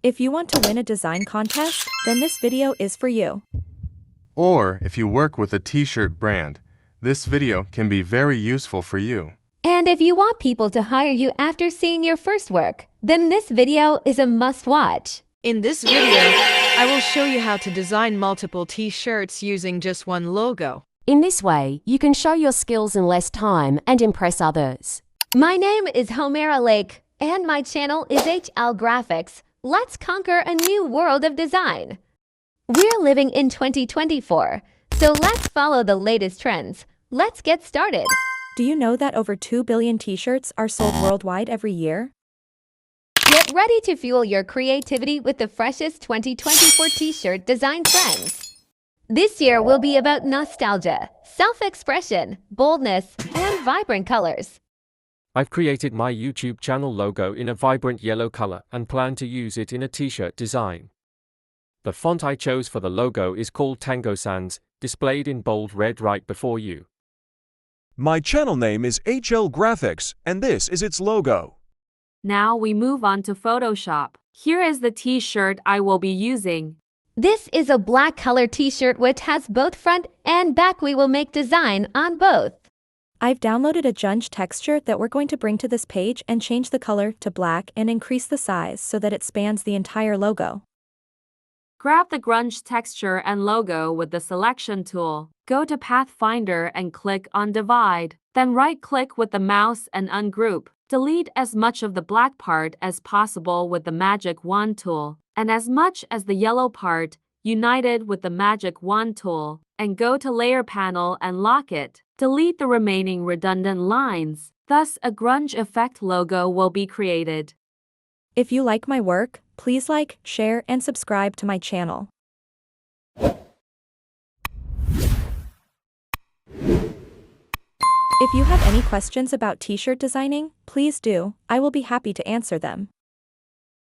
If you want to win a design contest, then this video is for you. Or if you work with a t-shirt brand, this video can be very useful for you. And if you want people to hire you after seeing your first work, then this video is a must-watch. In this video, I will show you how to design multiple t-shirts using just one logo. In this way, you can show your skills in less time and impress others. My name is Humaira Laique, and my channel is HLGRAPHICS. Let's conquer a new world of design. We're living in 2024, so let's follow the latest trends. Let's get started. Do you know that over 2 billion t-shirts are sold worldwide every year? Get ready to fuel your creativity with the freshest 2024 t-shirt design trends. This year will be about nostalgia, self-expression, boldness, and vibrant colors. I've created my YouTube channel logo in a vibrant yellow color and plan to use it in a t-shirt design. The font I chose for the logo is called Tango Sans, displayed in bold red right before you. My channel name is HLGRAPHICS, and this is its logo. Now we move on to Photoshop. Here is the t-shirt I will be using. This is a black color t-shirt which has both front and back. We will make design on both. I've downloaded a grunge texture that we're going to bring to this page and change the color to black and increase the size so that it spans the entire logo. Grab the grunge texture and logo with the selection tool. Go to Pathfinder and click on Divide. Then right-click with the mouse and ungroup. Delete as much of the black part as possible with the Magic Wand tool, and as much as the yellow part, united with the Magic Wand tool, and go to Layer Panel and lock it. Delete the remaining redundant lines. Thus, a grunge effect logo will be created. If you like my work, please like, share, and subscribe to my channel. If you have any questions about t-shirt designing, please do. I will be happy to answer them.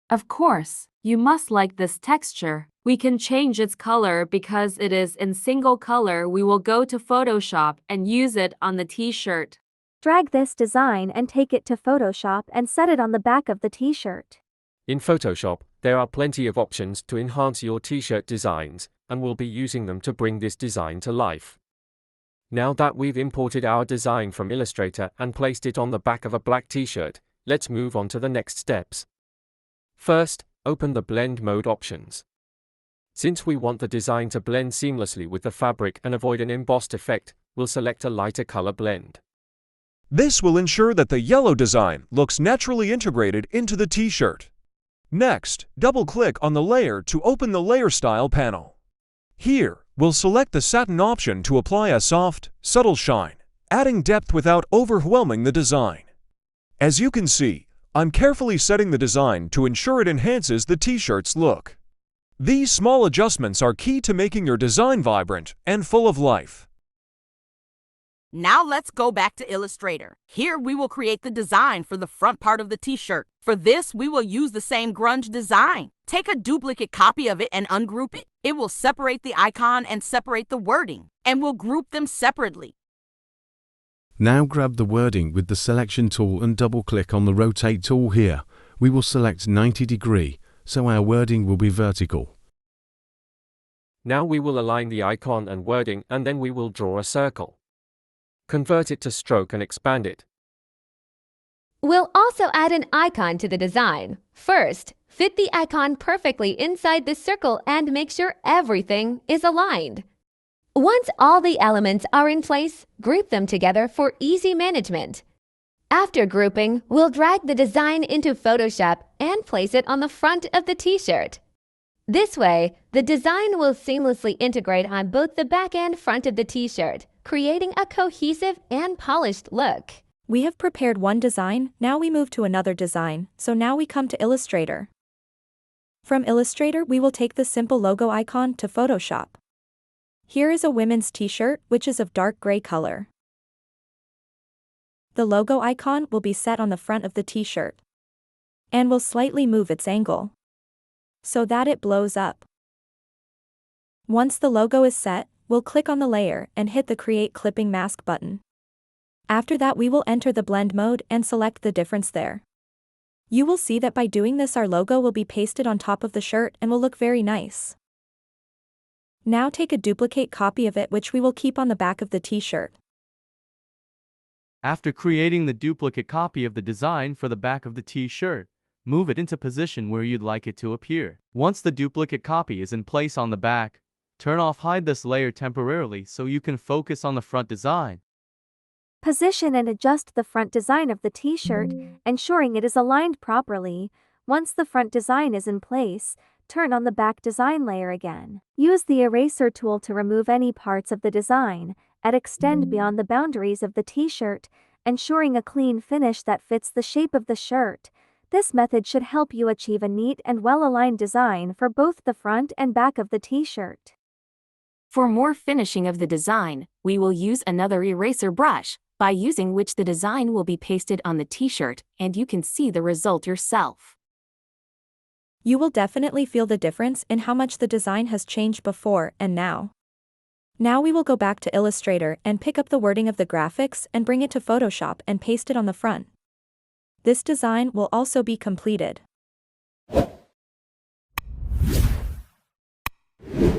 Of course, you must like this texture. We can change its color because it is in single color. We will go to Photoshop and use it on the t-shirt. Drag this design and take it to Photoshop and set it on the back of the t-shirt. In Photoshop, there are plenty of options to enhance your t-shirt designs, and we'll be using them to bring this design to life. Now that we've imported our design from Illustrator and placed it on the back of a black t-shirt, let's move on to the next steps. First, open the blend mode options. Since we want the design to blend seamlessly with the fabric and avoid an embossed effect, we'll select a lighter color blend. This will ensure that the yellow design looks naturally integrated into the t-shirt. Next, double-click on the layer to open the Layer Style panel. Here, we'll select the satin option to apply a soft, subtle shine, adding depth without overwhelming the design. As you can see, I'm carefully setting the design to ensure it enhances the t-shirt's look. These small adjustments are key to making your design vibrant and full of life. Now let's go back to Illustrator. Here we will create the design for the front part of the t-shirt. For this, we will use the same grunge design. Take a duplicate copy of it and ungroup it. It will separate the icon and separate the wording, and we'll group them separately. Now grab the wording with the selection tool and double-click on the rotate tool here. We will select 90 degree, so our wording will be vertical. Now we will align the icon and wording, and then we will draw a circle. Convert it to stroke and expand it. We'll also add an icon to the design. First, fit the icon perfectly inside the circle and make sure everything is aligned. Once all the elements are in place, group them together for easy management. After grouping, we'll drag the design into Photoshop and place it on the front of the t-shirt. This way, the design will seamlessly integrate on both the back and front of the t-shirt, creating a cohesive and polished look. We have prepared one design, now we move to another design, so now we come to Illustrator. From Illustrator, we will take the simple logo icon to Photoshop. Here is a women's t-shirt, which is of dark gray color. The logo icon will be set on the front of the t-shirt, and will slightly move its angle, so that it blows up. Once the logo is set, we'll click on the layer and hit the Create Clipping Mask button. After that, we will enter the blend mode and select the difference there. You will see that by doing this our logo will be pasted on top of the shirt and will look very nice. Now take a duplicate copy of it which we will keep on the back of the t-shirt. After creating the duplicate copy of the design for the back of the t-shirt, move it into position where you'd like it to appear. Once the duplicate copy is in place on the back, turn off hide this layer temporarily so you can focus on the front design. Position and adjust the front design of the t-shirt, ensuring it is aligned properly. Once the front design is in place, turn on the back design layer again. Use the eraser tool to remove any parts of the design, and extend beyond the boundaries of the t-shirt, ensuring a clean finish that fits the shape of the shirt. This method should help you achieve a neat and well-aligned design for both the front and back of the t-shirt. For more finishing of the design, we will use another eraser brush, by using which the design will be pasted on the t-shirt and you can see the result yourself. You will definitely feel the difference in how much the design has changed before and now. Now we will go back to Illustrator and pick up the wording of the graphics and bring it to Photoshop and paste it on the front. This design will also be completed.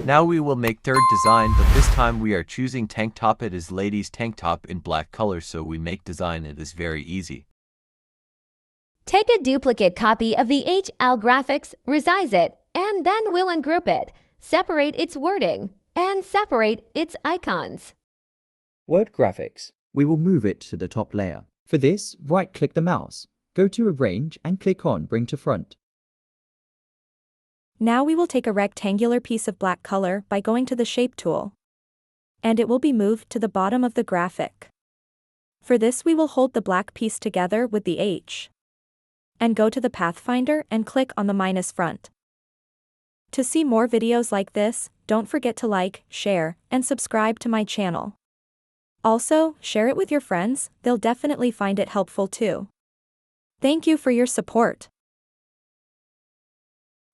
Now we will make third design, but this time we are choosing tank top. It is ladies tank top in black color, so we make design. It is very easy. Take a duplicate copy of the HLGRAPHICS, resize it, and then we'll ungroup it, separate its wording, and separate its icons. Word graphics. We will move it to the top layer. For this, right-click the mouse, go to Arrange and click on Bring to Front. Now we will take a rectangular piece of black color by going to the Shape tool. And it will be moved to the bottom of the graphic. For this we will hold the black piece together with the H. And go to the Pathfinder and click on the minus front. To see more videos like this, don't forget to like, share, and subscribe to my channel. Also, share it with your friends, they'll definitely find it helpful too. Thank you for your support.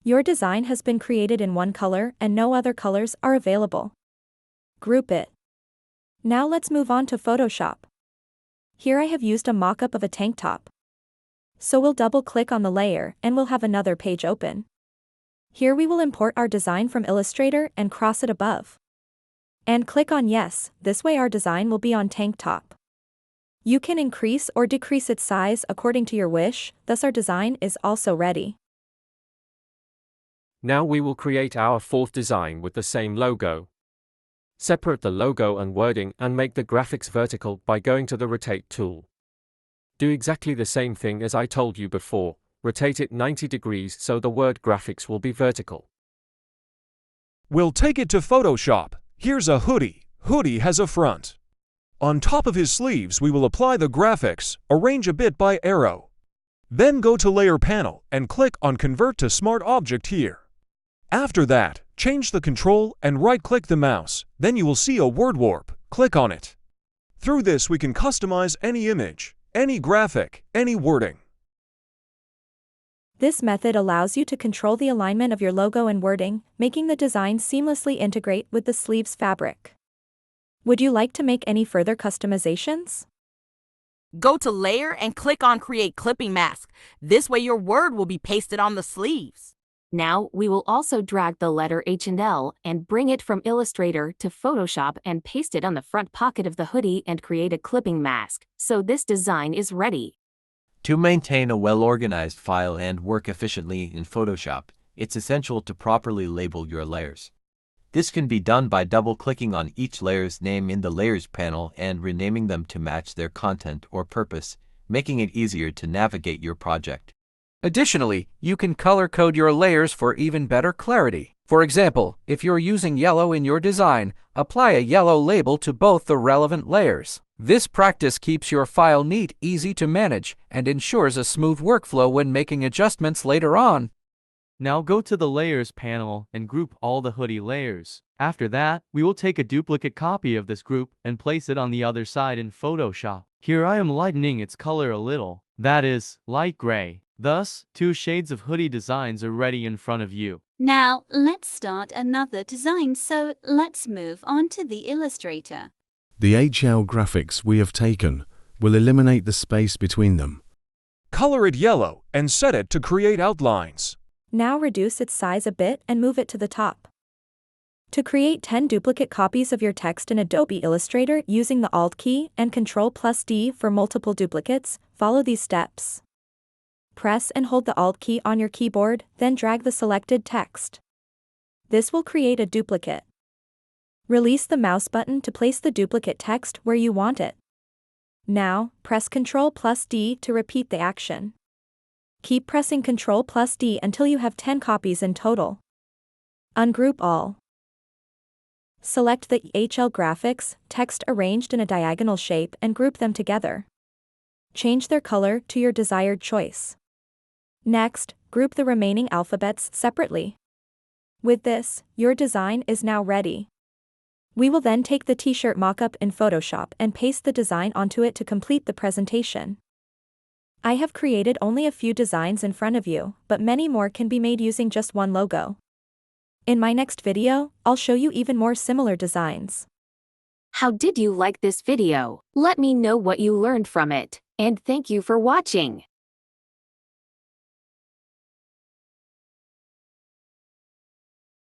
Your design has been created in one color and no other colors are available. Group it. Now let's move on to Photoshop. Here I have used a mock-up of a tank top. So we'll double-click on the layer and we'll have another page open. Here we will import our design from Illustrator and cross it above. And click on Yes, this way our design will be on tank top. You can increase or decrease its size according to your wish, thus our design is also ready. Now we will create our fourth design with the same logo. Separate the logo and wording and make the graphics vertical by going to the Rotate tool. Do exactly the same thing as I told you before, rotate it 90 degrees so the word graphics will be vertical. We'll take it to Photoshop. Here's a hoodie. Hoodie has a front. On top of his sleeves we will apply the graphics, arrange a bit by arrow. Then go to Layer panel and click on Convert to Smart Object here. After that, change the control and right-click the mouse, then you will see a word warp. Click on it. Through this we can customize any image, any graphic, any wording. This method allows you to control the alignment of your logo and wording, making the design seamlessly integrate with the sleeves fabric. Would you like to make any further customizations? Go to Layer and click on Create Clipping Mask. This way your word will be pasted on the sleeves. Now we will also drag the letter H and L and bring it from Illustrator to Photoshop and paste it on the front pocket of the hoodie and create a clipping mask, so this design is ready. To maintain a well-organized file and work efficiently in Photoshop, it's essential to properly label your layers. This can be done by double-clicking on each layer's name in the Layers panel and renaming them to match their content or purpose, making it easier to navigate your project. Additionally, you can color-code your layers for even better clarity. For example, if you're using yellow in your design, apply a yellow label to both the relevant layers. This practice keeps your file neat, easy to manage, and ensures a smooth workflow when making adjustments later on. Now go to the Layers panel and group all the hoodie layers. After that, we will take a duplicate copy of this group and place it on the other side in Photoshop. Here I am lightening its color a little, that is, light gray. Thus, 2 shades of hoodie designs are ready in front of you. Now, let's start another design, so let's move on to the Illustrator. The HL graphics we have taken will eliminate the space between them. Color it yellow and set it to create outlines. Now reduce its size a bit and move it to the top. To create 10 duplicate copies of your text in Adobe Illustrator using the Alt key and Ctrl+D for multiple duplicates, follow these steps. Press and hold the Alt key on your keyboard, then drag the selected text. This will create a duplicate. Release the mouse button to place the duplicate text where you want it. Now, press Ctrl+D to repeat the action. Keep pressing Ctrl+D until you have 10 copies in total. Ungroup all. Select the HLGRAPHICS text arranged in a diagonal shape and group them together. Change their color to your desired choice. Next, group the remaining alphabets separately. With this, your design is now ready. We will then take the t-shirt mockup in Photoshop and paste the design onto it to complete the presentation. I have created only a few designs in front of you, but many more can be made using just one logo. In my next video, I'll show you even more similar designs. How did you like this video? Let me know what you learned from it, and thank you for watching.